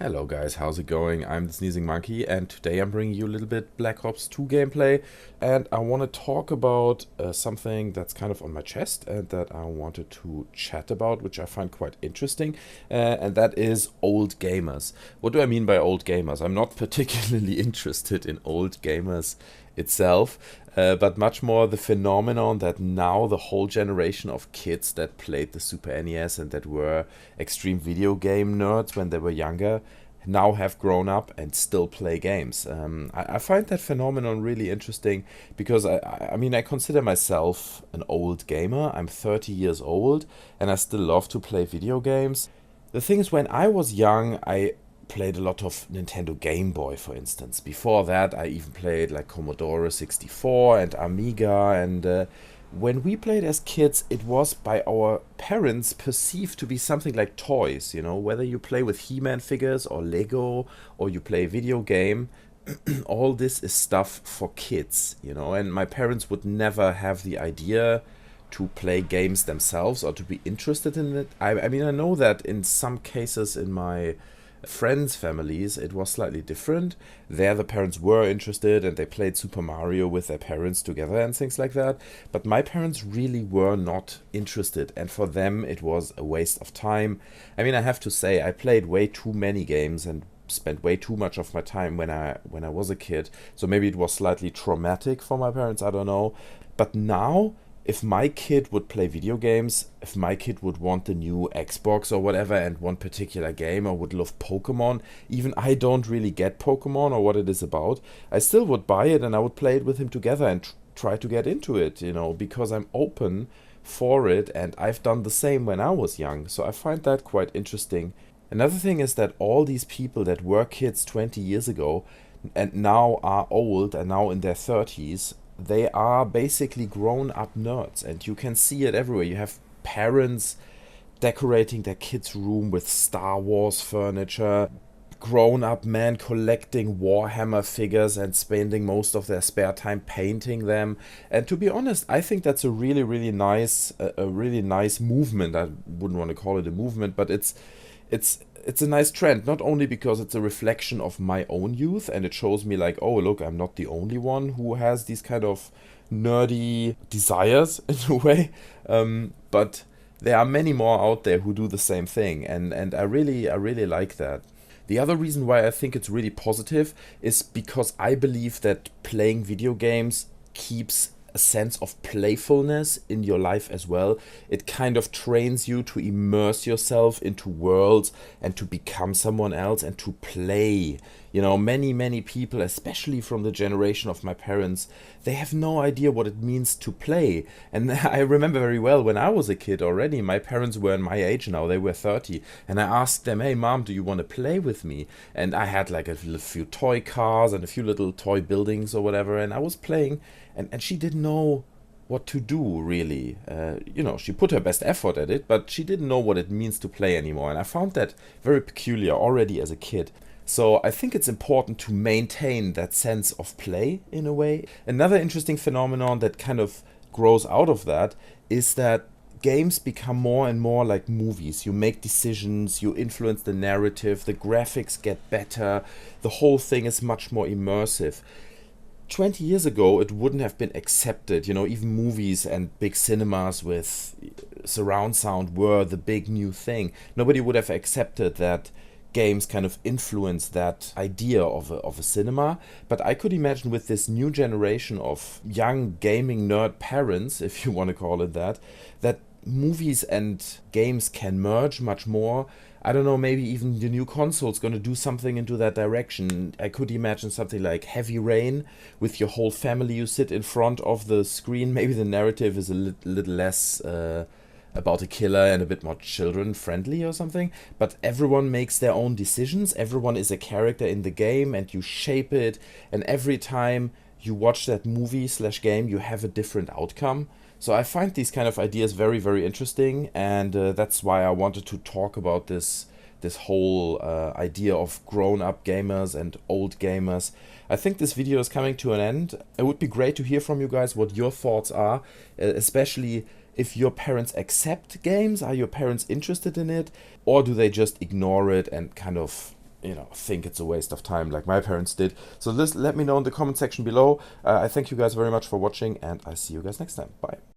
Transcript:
Hello guys, how's it going? I'm the Sneezing Monkey, and today I'm bringing you a little bit Black Ops 2 gameplay, and I want to talk about something that's kind of on my chest and that I wanted to chat about, which I find quite interesting, and that is old gamers. What do I mean by old gamers? I'm not particularly interested in old gamers itself, but much more the phenomenon that now the whole generation of kids that played the Super NES and that were extreme video game nerds when they were younger now have grown up and still play games. I find that phenomenon really interesting because I consider myself an old gamer. I'm 30 years old and I still love to play video games. The thing is, when I was young, I played a lot of Nintendo Game Boy, for instance. Before that, I even played like Commodore 64 and Amiga. And when we played as kids, it was by our parents perceived to be something like toys. You know, whether you play with He-Man figures or Lego or you play a video game, all this is stuff for kids. You know, and my parents would never have the idea to play games themselves or to be interested in it. I know that in some cases in my friends' families, it was slightly different. There, the parents were interested and they played Super Mario with their parents together and things like that. But my parents really were not interested, and for them, it was a waste of time. I have to say, I played way too many games and spent way too much of my time when I was a kid. So maybe it was slightly traumatic for my parents, I don't know. But now, if my kid would play video games, if my kid would want the new Xbox or whatever and one particular game, or would love Pokemon, even I don't really get Pokemon or what it is about, I still would buy it and I would play it with him together and try to get into it, you know, because I'm open for it and I've done the same when I was young. So I find that quite interesting. Another thing is that all these people that were kids 20 years ago and now are old and now in their 30s, they are basically grown up nerds, and you can see it everywhere. You have parents decorating their kids' room with Star Wars furniture, grown up men collecting Warhammer figures and spending most of their spare time painting them. And to be honest, I think that's a really nice a really nice movement. I wouldn't want to call it a movement, but it's a nice trend, not only because it's a reflection of my own youth and it shows me like, oh look, I'm not the only one who has these kind of nerdy desires in a way, but there are many more out there who do the same thing, and I really like that. The other reason why I think it's really positive is because I believe that playing video games keeps a sense of playfulness in your life as well. It kind of trains you to immerse yourself into worlds and to become someone else and to play. You know, many people, especially from the generation of my parents, they have no idea what it means to play. And I remember very well when I was a kid already, my parents were in my age now, they were 30, and I asked them, hey mom, do you want to play with me? And I had like a few toy cars and a few little toy buildings or whatever, and I was playing, and she didn't know what to do really. She put her best effort at it, but she didn't know what it means to play anymore, and I found that very peculiar already as a kid. So I think it's important to maintain that sense of play in a way. Another interesting phenomenon that kind of grows out of that is that games become more and more like movies. You make decisions, you influence the narrative, the graphics get better, the whole thing is much more immersive. 20 years ago, it wouldn't have been accepted. You know, even movies and big cinemas with surround sound were the big new thing. Nobody would have accepted that games kind of influence that idea of a cinema. But I could imagine with this new generation of young gaming nerd parents, if you want to call it that, that movies and games can merge much more. I don't know, maybe even the new console's going to do something into that direction. I could imagine something like Heavy Rain with your whole family. You sit in front of the screen. Maybe the narrative is a little less about a killer and a bit more children friendly or something, but everyone makes their own decisions. Everyone is a character in the game and you shape it, and every time you watch that movie slash game you have a different outcome. So I find these kind of ideas very interesting, and that's why I wanted to talk about this whole idea of grown-up gamers and old gamers. I think this video is coming to an end. It would be great to hear from you guys what your thoughts are, especially if your parents accept games. Are your parents interested in it, or do they just ignore it and kind of think it's a waste of time like my parents did. So let me know in the comment section below. I thank you guys very much for watching, and I see you guys next time. Bye.